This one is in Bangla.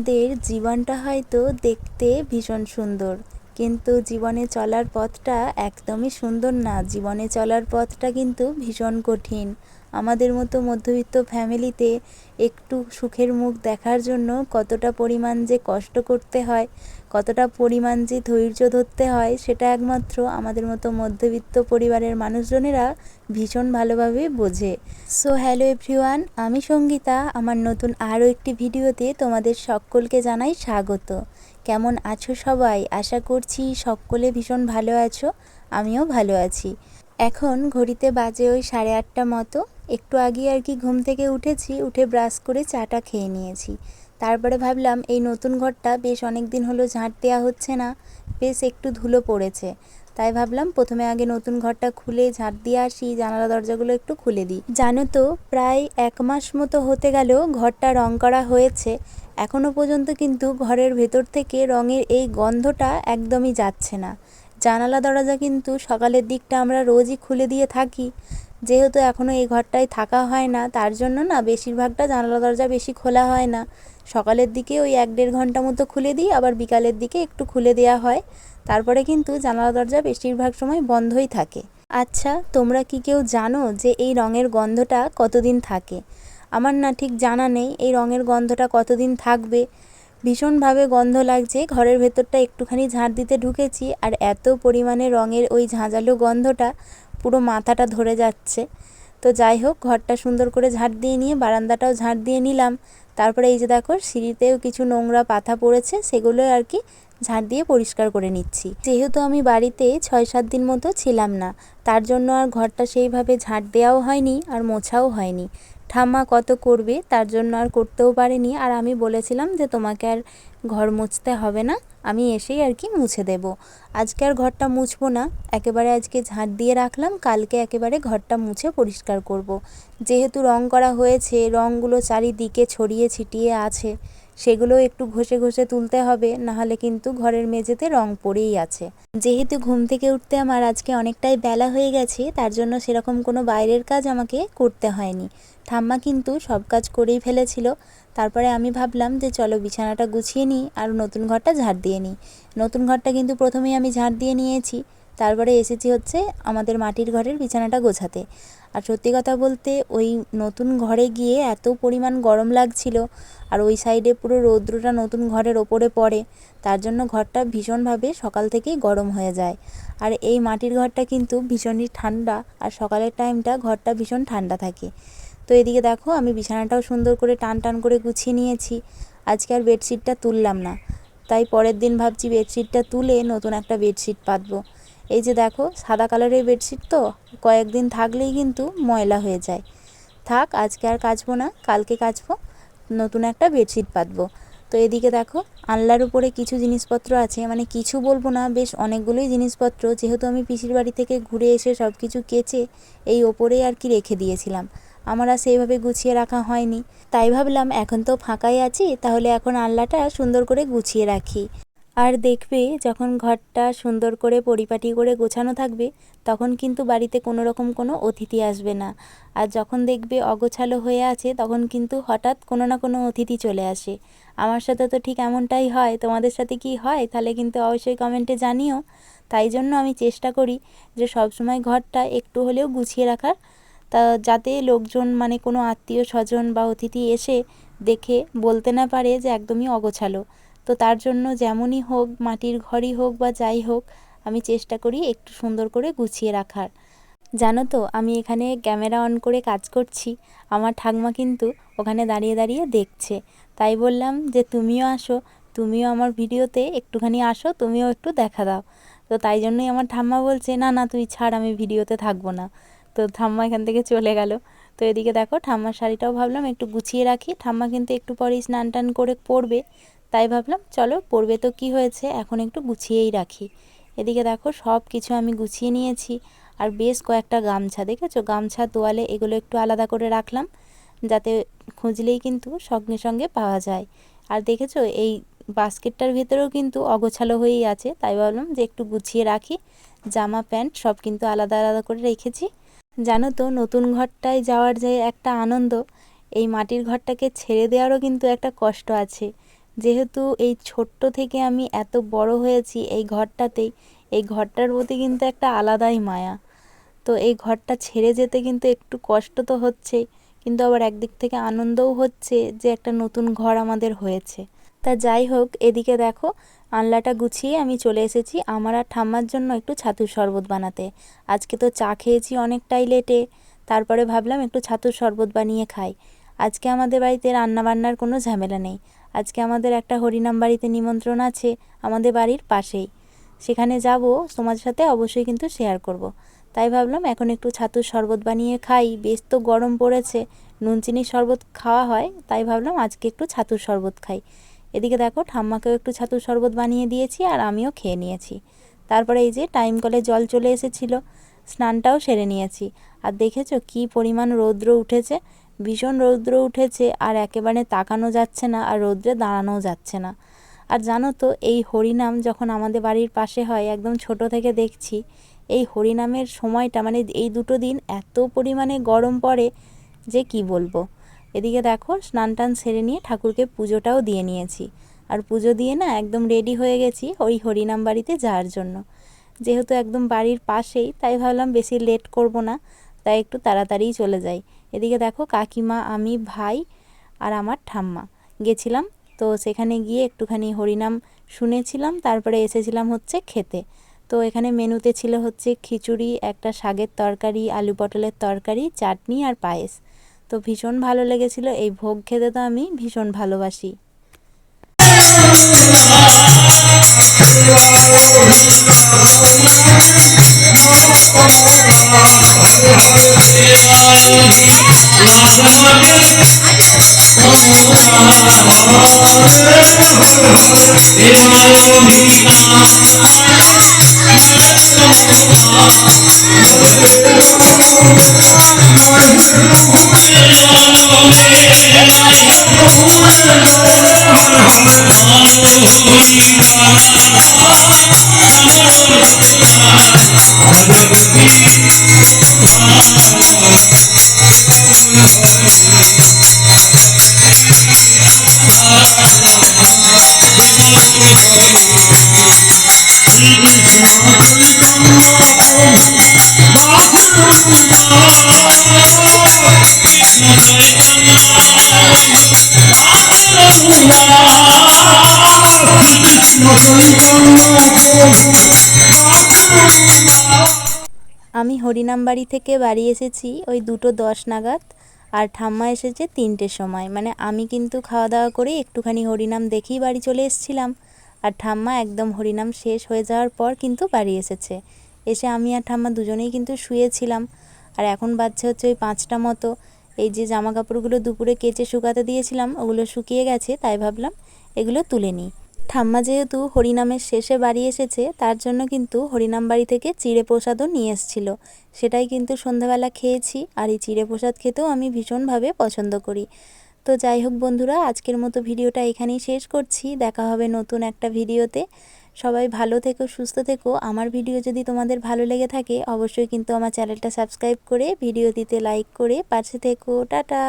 আমাদের জীবনটা হয়তো দেখতে ভীষণ সুন্দর, কিন্তু জীবনে চলার পথটা একদমই সুন্দর না। জীবনে চলার পথটা কিন্তু ভীষণ কঠিন। আমাদের মতো মধ্যবিত্ত ফ্যামিলিতে একটু সুখের মুখ দেখার জন্য কতটা পরিমাণ যে কষ্ট করতে হয়, কতটা পরিমাণ যে ধৈর্য ধরতে হয়, সেটা একমাত্র আমাদের মতো মধ্যবিত্ত পরিবারের মানুষজনেরা ভীষণ ভালোভাবে বোঝে। সো হ্যালো এভরিওয়ান, আমি সঙ্গীতা। আমার নতুন আরও একটি ভিডিওতে তোমাদের সকলকে জানাই স্বাগত। কেমন আছো সবাই? আশা করছি সকলে ভীষণ ভালো আছো, আমিও ভালো আছি। এখন ঘড়িতে বাজে ওই 8:30 মতো। একটু আগে আর কি ঘুম থেকে উঠেছি, উঠে ব্রাশ করে চাটা খেয়ে নিয়েছি। তারপরে ভাবলাম এই নতুন ঘরটা বেশ অনেক দিন হলো ঝাঁট দেওয়া হচ্ছে না, বেশ একটু ধুলো পড়েছে। তাই ভাবলাম প্রথমে আগে নতুন ঘরটা খুলে ঝাঁট দিয়ে আসি, জানালা দরজাগুলো একটু খুলে দিই। জানো তো, প্রায় 1 মাস মতো হতে গেল ঘরটা রং করা হয়েছে, এখনও পর্যন্ত কিন্তু ঘরের ভেতর থেকে রঙের এই গন্ধটা একদমই যাচ্ছে না। জানালা দরজা কিন্তু সকালের দিকটা আমরা রোজই খুলে দিয়ে থাকি। যেহেতু এখনও এই ঘরটায় থাকা হয় না, তার জন্য না বেশিরভাগটা জানালা দরজা বেশি খোলা হয় না। সকালের দিকে ওই 1-1.5 ঘন্টা মতো খুলে দিই, আবার বিকালের দিকে একটু খুলে দেওয়া হয়। তারপরে কিন্তু জানালা দরজা বেশিরভাগ সময় বন্ধই থাকে। আচ্ছা, তোমরা কি কেউ জানো যে এই রঙের গন্ধটা কতদিন থাকে? আমার না ঠিক জানা নেই এই রঙের গন্ধটা কতদিন থাকবে। ভীষণভাবে গন্ধ লাগছে। ঘরের ভেতরটা একটুখানি ঝাঁট দিতে ঢুকেছি, আর এত পরিমাণে রঙের ওই ঝাঁঝালো গন্ধটা পুরো মাথাটা ধরে যাচ্ছে। তো যাই হোক, ঘরটা সুন্দর করে ঝাঁট দিয়ে নিয়ে বারান্দাটাও ঝাঁট দিয়ে নিলাম। তারপরে এই যে দেখো, সিঁড়িতেও কিছু নোংরা পাতা পড়েছে, সেগুলো আর কি ঝাঁট দিয়ে পরিষ্কার করে নিচ্ছি। যেহেতু আমি বাড়িতে 6-7 দিন মতো ছিলাম না, তার জন্য আর ঘরটা সেইভাবে ঝাঁট দেওয়াও হয়নি আর মোছাও হয়নি। ঠাম্মা কত করবে, তার জন্য আর করতেও পারেনি। আর আমি বলেছিলাম যে তোমাকে আর ঘর মুছতে হবে না, আমি এসেই আর কি মুছে দেব। আজকে আর ঘরটা মুছবো না, একেবারে আজকে ঝাঁট দিয়ে রাখলাম, কালকে একেবারে ঘরটা মুছে পরিষ্কার করব। যেহেতু রং করা হয়েছে, রঙগুলো চারিদিকে ছড়িয়ে ছিটিয়ে আছে, সেগুলো একটু ঘষে ঘষে তুলতে হবে, নাহলে কিন্তু ঘরের মেঝেতে রং পড়েই আছে। যেহেতু ঘুম থেকে উঠতে আমার আজকে অনেকটাই বেলা হয়ে গেছে, তার জন্য সেরকম কোনো বাইরের কাজ আমাকে করতে হয়নি। ঠাম্মা কিন্তু সব কাজ করেই ফেলেছিল। তারপরে আমি ভাবলাম যে চলো বিছানাটা গুছিয়ে নিই আর নতুন ঘরটা ঝাঁট দিয়ে নিই। নতুন ঘরটা কিন্তু প্রথমেই আমি ঝাঁট দিয়ে নিয়েছি, তারপরে এসেছি হচ্ছে আমাদের মাটির ঘরের বিছানাটা গোছাতে। আর সত্যি কথা বলতে ওই নতুন ঘরে গিয়ে এত পরিমাণ গরম লাগছিল, আর ওই সাইডে পুরো রৌদ্রটা নতুন ঘরের ওপরে পড়ে, তার জন্য ঘরটা ভীষণভাবে সকাল থেকেই গরম হয়ে যায়। আর এই মাটির ঘরটা কিন্তু ভীষণই ঠান্ডা, আর সকালের টাইমটা ঘরটা ভীষণ ঠান্ডা থাকে। তো এদিকে দেখো, আমি বিছানাটাও সুন্দর করে টান টান করে গুছিয়ে নিয়েছি। আজকে আর বেডশিটটা তুললাম না, তাই পরের দিন ভাবছি বেডশিটটা তুলে নতুন একটা বেডশিট পাতবো। এই যে দেখো, সাদা কালারের বেডশিট তো কয়েকদিন থাকলেই কিন্তু ময়লা হয়ে যায়। থাক, আজকে আর কাচবো না, কালকে কাচবো, নতুন একটা বেডশিট পাতবো। তো এদিকে দেখো, আনলার উপরে কিছু জিনিসপত্র আছে, মানে কিছু বলবো না, বেশ অনেকগুলোই জিনিসপত্র। যেহেতু আমি পিসির বাড়ি থেকে ঘুরে এসে সব কিছু কেচে এই ওপরেই আর কি রেখে দিয়েছিলাম, আমার আর সেইভাবে গুছিয়ে রাখা হয়নি। তাই ভাবলাম এখন তো ফাঁকাই আছি, তাহলে এখন আনলাটা সুন্দর করে গুছিয়ে রাখি। আর দেখবে, যখন ঘরটা সুন্দর করে পরিপাটি করে গোছানো থাকবে, তখন কিন্তু বাড়িতে কোনো রকম কোনো অতিথি আসবে না। আর যখন দেখবে অগোছালো হয়ে আছে, তখন কিন্তু হঠাৎ কোনো না কোনো অতিথি চলে আসে। আমার সাথে তো ঠিক এমনটাই হয়। তোমাদের সাথে কি হয় তাহলে কিন্তু অবশ্যই কমেন্টে জানিও। তাই জন্য আমি চেষ্টা করি যে সবসময় ঘরটা একটু হলেও গুছিয়ে রাখার, তা যাতে লোকজন মানে কোনো আত্মীয় স্বজন বা অতিথি এসে দেখে বলতে না পারে যে একদমই অগোছালো। তো তার জন্য যেমনই হোক, মাটির ঘরই হোক বা যাই হোক, আমি চেষ্টা করি একটু সুন্দর করে গুছিয়ে রাখার। জানো তো, আমি এখানে ক্যামেরা অন করে কাজ করছি, আমার ঠাকমা কিন্তু ওখানে দাঁড়িয়ে দাঁড়িয়ে দেখছে। তাই বললাম যে তুমিও আসো, তুমিও আমার ভিডিওতে একটুখানি আসো, তুমিও একটু দেখা দাও। তো তাই জন্যই আমার ঠাম্মা বলছে না না তুই ছাড়, আমি ভিডিওতে থাকবো না। তো ঠাম্মা এখান থেকে চলে গেল। তো এদিকে দেখো, ঠাম্মার শাড়িটাও ভাবলাম একটু গুছিয়ে রাখি। ঠাম্মা কিন্তু একটু পরেই স্নান টান করে পরবে, তাই ভাবলাম চলো পরবে তো কি হয়েছে, এখন একটু গুছিয়েই রাখি। এদিকে দেখো, সব কিছু আমি গুছিয়ে নিয়েছি। আর বেশ কয়েকটা গামছা, দেখেছো, গামছা তোয়ালে এগুলো একটু আলাদা করে রাখলাম, যাতে খুঁজলেই কিন্তু সঙ্গে সঙ্গে পাওয়া যায়। আর দেখেছো, এই বাস্কেটটার ভেতরেও কিন্তু অগোছালো হয়েই আছে, তাই ভাবলাম যে একটু গুছিয়ে রাখি। জামা প্যান্ট সব কিন্তু আলাদা আলাদা করে রেখেছি। জানো তো, নতুন ঘরটায় যাওয়ার যে একটা আনন্দ, এই মাটির ঘরটাকে ছেড়ে দেওয়ারও কিন্তু একটা কষ্ট আছে। যেহেতু এই ছোট্ট থেকে আমি এত বড় হয়েছি এই ঘরটাতেই, এই ঘরটার প্রতি কিন্তু একটা আলাদাই মায়া। তো এই ঘরটা ছেড়ে যেতে কিন্তু একটু কষ্ট তো হচ্ছেই, কিন্তু আবার একদিক থেকে আনন্দও হচ্ছে যে একটা নতুন ঘর আমাদের হয়েছে। তা যাই হোক, এদিকে দেখো আনলাটা গুছিয়ে আমি চলে এসেছি আমার আর ঠাম্মার জন্য একটু ছাতুর শরবত বানাতে। আজকে তো চা খেয়েছি অনেকটাই লেটে, তারপরে ভাবলাম একটু ছাতুর শরবত বানিয়ে খাই। আজকে আমাদের বাড়িতে রান্নাবান্নার কোনো ঝামেলা নেই। আজকে আমাদের একটা হরিনাম বাড়িতে নিমন্ত্রণ আছে আমাদের বাড়ির পাশেই, সেখানে যাব, তোমাদের সাথে অবশ্যই কিন্তু শেয়ার করব। তাই ভাবলাম এখন একটু ছাতুর শরবত বানিয়ে খাই, বেশ তো গরম পড়েছে, নুন চিনির শরবত খাওয়া হয়, তাই ভাবলাম আজকে একটু ছাতুর শরবত খাই। এদিকে দেখো ঠাম্মাকেও একটু ছাতুর শরবত বানিয়ে দিয়েছি আর আমিও খেয়ে নিয়েছি। তারপরে এই যে টাইম কলে জল চলে এসেছিলো, স্নানটাও সেরে নিয়েছি। আর দেখেছো কী পরিমাণ রৌদ্র উঠেছে, ভীষণ রৌদ্র উঠেছে, আর একেবারে তাকানো যাচ্ছে না আর রৌদ্রে দাঁড়ানোও যাচ্ছে না। আর জানো তো এই হরিনাম যখন আমাদের বাড়ির পাশে হয়, একদম ছোট থেকে দেখছি, এই হরিনামের সময়টা মানে এই দুটো দিন এত পরিমাণে গরম পড়ে যে কি বলবো। এদিকে দেখো স্নান টান সেরে নিয়ে ঠাকুরকে পুজোটাও দিয়ে নিয়েছি, আর পুজো দিয়ে না একদম রেডি হয়ে গেছি ওই হরিনাম বাড়িতে যাওয়ার জন্য। যেহেতু একদম বাড়ির পাশেই, তাই ভাবলাম বেশি লেট করব না, তাই একটু তাড়াতাড়িই চলে যাই। এদিকে দেখো কাকিমা, আমি, ভাই আর আমার ঠাম্মা গেছিলাম। তো সেখানে গিয়ে একটুখানি হরিনাম শুনেছিলাম, তারপরে এসেছিলাম হচ্ছে খেতে। তো এখানে মেনুতে ছিল হচ্ছে খিচুড়ি, একটা শাকের তরকারি, আলু পটলের তরকারি, চাটনি আর পায়েস। তো ভীষণ ভালো লেগেছিল, এই ভোগ খেতে তো আমি ভীষণ ভালোবাসি। আমি হরিনাম বাড়ি থেকে বাড়ি এসেছি ওই 2:10 নাগাদ, আর ঠাম্মা এসেছে 3টের সময়। মানে আমি কিন্তু খাওয়া দাওয়া করে একটুখানি হরিনাম দেখেই বাড়ি চলে এসেছিলাম, আর ঠাম্মা একদম হরিনাম শেষ হয়ে যাওয়ার পর কিন্তু বাড়ি এসেছে। এসে আমি আর ঠাম্মা দুজনেই কিন্তু শুয়েছিলাম। আর এখন বাজছে হচ্ছে ওই 5টা মতো। এই যে জামা কাপড়গুলো দুপুরে কেচে শুকাতে দিয়েছিলাম, ওগুলো শুকিয়ে গেছে, তাই ভাবলাম এগুলো তুলে নিই। ঠাম্মা যেহেতু হরিনামের শেষে বাড়ি এসেছে, তার জন্য কিন্তু হরিনাম বাড়ি থেকে চিঁড়ে প্রসাদও নিয়ে এসেছিল। সেটাই কিন্তু সন্ধ্যাবেলা খেয়েছি, আর এই চিঁড়ে প্রসাদ খেতেও আমি ভীষণভাবে পছন্দ করি। তো যাই হোক বন্ধুরা, আজকের মতো ভিডিওটা এখানেই শেষ করছি। দেখা হবে নতুন একটা ভিডিওতে। সবাই ভালো থেকো, সুস্থ থেকো। আমার ভিডিও যদি তোমাদের ভালো লেগে থাকে, অবশ্যই কিন্তু আমার চ্যানেলটা সাবস্ক্রাইব করে ভিডিওটিতে লাইক করে পাশে থেকো। টাটা।